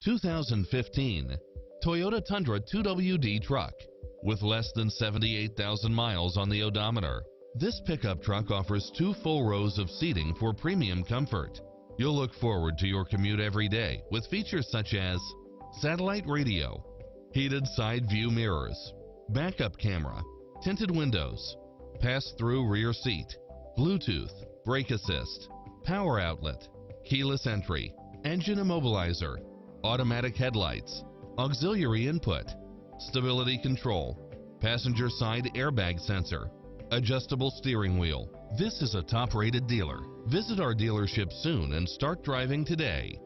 2015 Toyota Tundra 2WD truck. With less than 78,000 miles on the odometer, this pickup truck offers 2 full rows of seating for premium comfort. You'll look forward to your commute every day with features such as satellite radio, heated side view mirrors, backup camera, tinted windows, pass-through rear seat, Bluetooth, brake assist, power outlet, keyless entry, engine immobilizer, automatic headlights, auxiliary input, stability control, passenger side airbag sensor, adjustable steering wheel. This is a top-rated dealer. Visit our dealership soon and start driving today.